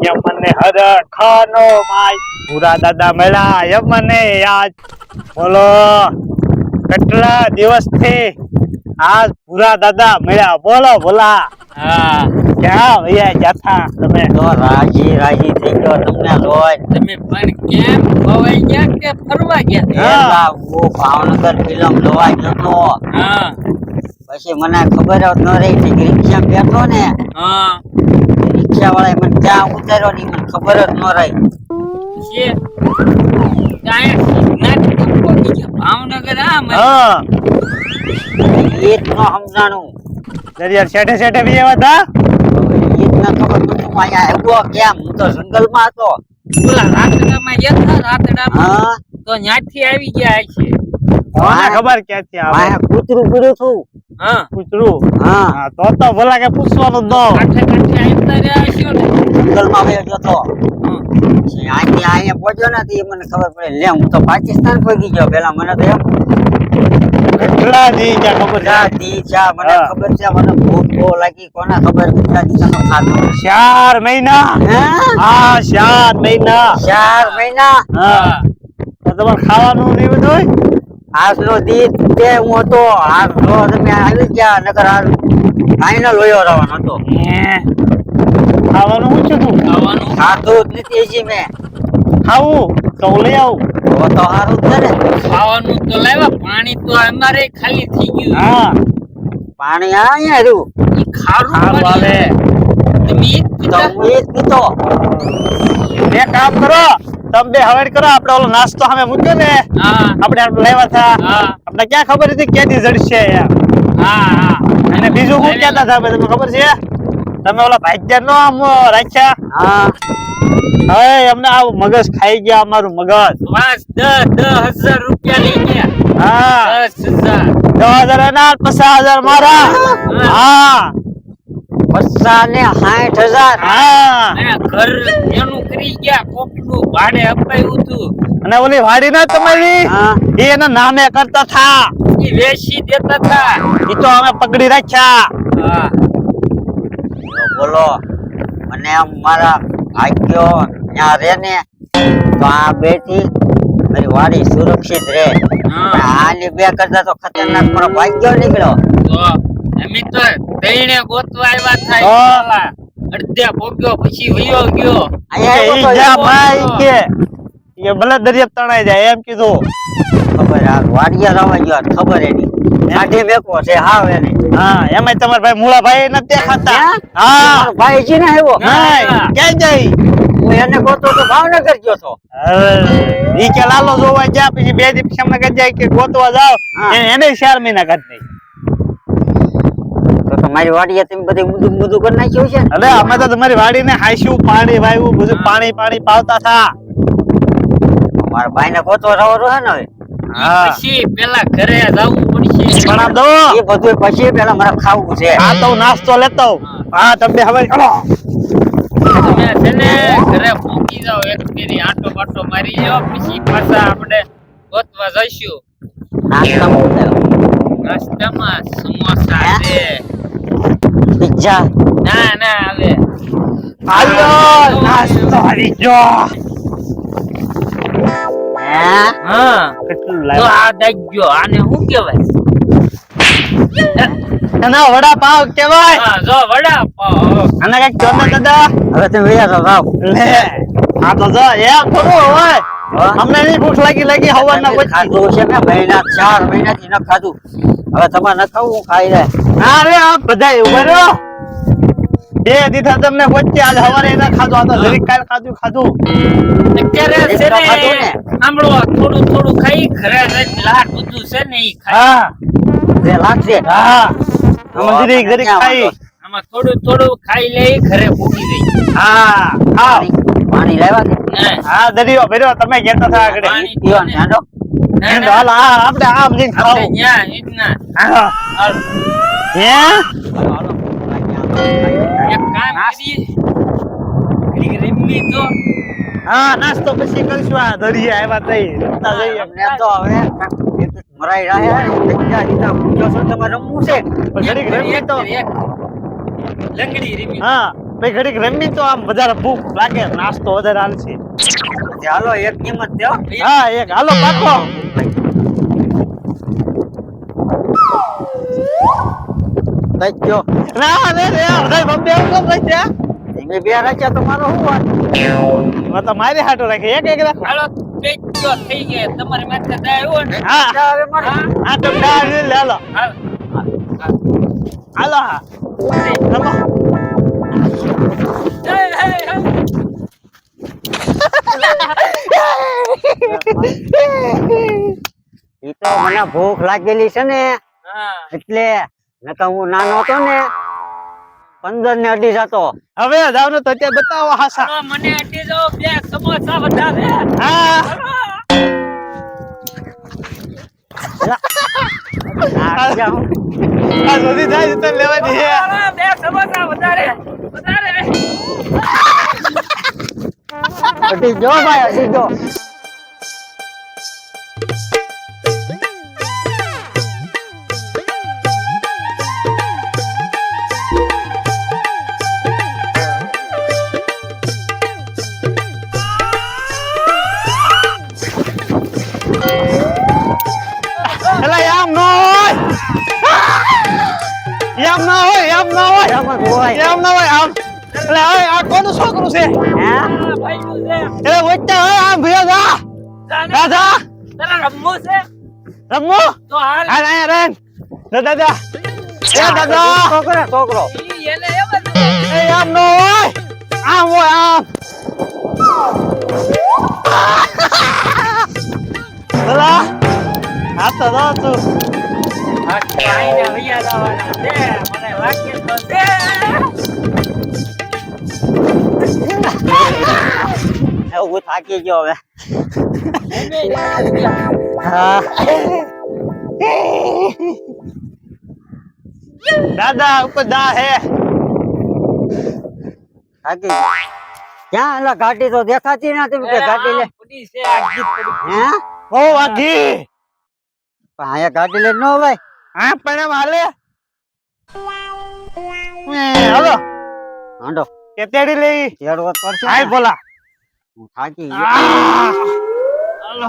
યમને હર ખાનો my પૂરા દાદા મળ્યા યમને યાદ બોલો કેટલા દિવસથી આજ પૂરા દાદા મળ્યા બોલો બોલા હા ક્યાં ભૈયા જાથા તમે તો રાજી થઈ ગયો તમને જોઈ. તમે પણ કેમ ખવાઈ ગયા કે ફરવા ગયા? હા. હું ભાવનગર ફિલ્મ જોવા ગયો તો. હા પછી મને ખબર જ ન રહી કે રિક્ષા બેઠો ને. હા રિક્ષા વાળા મને ક્યાં ઉતાર્યો ની મને ખબર જ ન રહી છે. ભાવનગર હા એ જ ન સમજાણું. દરિયા શેઠે શેઠે બી એવા હતા એ જ ન ખબર પડતું અહીંયા આવ્યો કેમ. હું તો જંગલમાં હતો. ઓલા રાતડામાં ગયા હતા રાતડામાં. હા તો ન્યાથી આવી ગયા છે. કોને ખબર ક્યાંથી આવે કૂતરું પડ્યું છું. હા કૂતરું હા હા તો ભલા કે પૂછવાનું દો કાંઠે કાંઠે આવતા રહ્યા છો ને જંગલમાં વયો જતો. અહીંયા પહોંચ્યો ને તો મને ખબર પડે લે હું તો પાકિસ્તાન પહોંચી ગયો. પેલા મને તો એમ કેટલા દી ક્યાં ખબર છે દી ચા મને ખબર છે. મને ભૂખ બહુ લાગી. કોને ખબર કેટલા દી તમે ખાધું 4 મહિના હા 4 મહિના 4 મહિના. હા તો તમારે ખાવાનું નહીં બધું આજનો દી તે હું હતો. આજનો તમે આવી ગયા નકર આજ ફાઇનલ હોયો રહેવાનો હતો. ખાવાનું પૂછ્યું તું ખાવાનું ખાધું જ નથી હજી મેં. ખાવું તો હું લઈ આવું તો સારું છે ને. ખાવાનું તો લાવ્યા. પાણી તો અમારે ખાલી થઈ ગયું. હા પાણી અહીંયા રહ્યું. ઈ ખારું આવે તમે ઈ પીતો. એક કામ કરો તમે બે હવાડ કરો આપણે ઓલો નાસ્તો સામે મૂક્યો ને આપણે લેવા થા આપણે ક્યાં ખબર હતી ક્યાંથી જડશે હા અને બીજું શું કહેતા હતા તમને ખબર છે તમે ઓલા ભાઈજાન નો આમ રાખ્યા હા હવે અમને આ મગજ ખાઈ ગયા અમારું મગજ 10,000 રૂપિયા લઈ ગયા. હા 10,000 10,000 એના 50,000 મારા હા 50 ને 60,000. હા ઘર એનું કરી ગયા. કોકનું ભાડે અપાયું હતું. અને ઓલી વાડી ના તમારી એ એના નામે કરતા થા ઈ વેચી દેતા હતા. ઈ તો અમે પકડી રાખ્યા. હા બોલો મને મારા ભાગ્યો ત્યાં રે ને તો આ બેઠી મારી વાડી સુરક્ષિત રહે. આની બે કરતા તો ખતરનાક મારો ભાગ્યો નીકળ્યો. તો અમે તો દઈને ગોતવા આવ્યા થાય. અડધે પોગ્યો પછી વયો ગયો. એ ભલે દરિયા તણાઈ જાય એમ કીધું. ખબર આ વાડિયા રવા ગયો ખબર એની કાઢી મેકો છે. હાવ એને હા એમાં તમારા ભાઈ મૂળા ભાઈ નથી દેખાતા. હા ભાઈ જી ને આવ્યો ક્યાં જાય હું એને ગોતો તો ભાવનગર ગયો તો. ઈ કે લાલો જોવા ગયા પછી 2 દિવસ એમને કહી જાય કે ગોતવા જાવ એને 4 મહિના કાઢી દઈ. તો તમારી વાડીએ તમે બધી મુદું કરી નાખ્યું છે. અરે અમે તો તમારી વાડીને હાઈશું પાણી વાવ્યું બધું પાણી પાવતા થા. મારા ભાઈ ને ગોતવા જવાનું છે ને હવે. પછી પેલા ઘરે જવું પડશે. પણ દો એ બધું પછી પેલા મારે ખાવું છે. આ તો નાસ્તો લેતો હા તમે હવે ચલો તમે છે ને ઘરે પહોંચી જાઓ. એક ફેરી આટો બાટો મારી જાઓ પછી પાછા આપણે ગોતવા જઈશું. નાસ્તામાં સમોસા છે પિઝા ના આવે આયો નાસ્તો આવી ગયો. હા કેટલું તો લાવ્યા આ દગ્યો આને શું કહેવાય? એના વડાપાવ કહેવાય. હા જો વડાપાવ. આને કઈક કહો ને દાદા. હવે તમે વૈયા જાવ. લે આ તો જો એમ થોડું હોય. અમને નહીં ભૂખ લાગી હવારના પછી ખાધું છે મેં 4 મહિનાથી ન ખાધું. હવે તમારે ન ખાવું હું ખાઈ લે. ના રે આ બધા ઉભા રહ્યો. 2 દીધા તમને વચ્ચે આજ હવારે એને ખાધું આ તો જરીક કાલ ખાધું. અત્યારે છે ને સાંભળો થોડું ખાઈ ઘરે લાડ બધું છે ને ઈ ખાઈ. હા જે લાગશે. હા આમાં જરીક ખાઈ. આમાં થોડું ખાઈ લે ઘરે ભૂખી જઈ. હા ખાઓ પાણી લાવ્યા કે હા દરિયો ભર્યો તમે કહેતા હતા આગળ પાણી પીવાનું હાલો. હાલ આપણે આમ જઈને ખાઓ આપણે ન્યા ઈદના હા હે એક કામ કરીએ રીમી તો હા નાસ્તો પછી કરશું. આ દરિયા આવ્યા તઈ રસ્તા જઈએ અમને તો હવે મરાઈ રહ્યા જગ્યા રીતા પૂછો છો તમારે રમવું છે ઘડીક રમીએ તો લંગડી રીમી હા ભાઈ ઘડીક રમી તો આમ વધારે ભૂખ લાગે, નાસ્તો વધારે હાલશે. ચાલો એક કિંમત દો. હા એક હાલો પાકો. કઈ ગયો ના રે રે ભાઈ બમ્બે આવો ભાઈ ત્યાં. તમે બે રાખ્યા તમારો શું વાત? તો મારી હાટો રાખી એક રાખો. હાલો થઈ ગયો થઈ ગયા તમારી માથે દાય આવ્યો ને હા હવે મારે હા તો દાળ લે હાલો હાલ હાલો હા રમો. ઈ તો મને ભૂખ લાગેલી છે ને હા એટલે નકર હું નાનો હતો ને 15 ને અઢી જતો. હવે જાવ ને તો અત્યારે બતાવો હાસા. હાલો મને અડી જાઓ બે સમોસા વધારે હા આ જાઉં. આ સુધી જાય તો લેવાની છે. હાલો, બે સમોસા વધારે વધારે અઢી જો ભાઈ અઢી જો. એલા આમ ન હોય એમ ના હોય એમ ના હોય એમ જ હોય. એમ ના હોય આમ. એટલે હવે આ કોનું છોકરું છે? હે? આ ભાઈ નું છે એટલે વચ્ચે હોય આમ ભૈયા જા જાને દાદા તારા રમવું છે રમો તો હાલ હાલ અહીંયા રેન દાદા એ દાદા છોકરો છોકરો. ઈ એને એમ જ એ આમ ન હોય આમ હોય આમ. દાદા હા તો દો તું. આઈને વૈયા જવાના છે મને વાક્ય તો છે હું થાકી ગયો હવે. એને હા. દાદા ઉપર દા હે. થાકી ગયો. ક્યાં એલા ગાડી તો દેખાતી નથી કે ગાડી લે. પડી છે આ ગીત પડી હે? બહુ વાગી. પણ અહીંયા ગાડી લે ન હોય. હા પણ એમ હાલે. હાલો હાંડો કે તેડી લઈ. તેડવો જ પડશે હાય ને. બોલા. હું થાકી ગયો. હાલો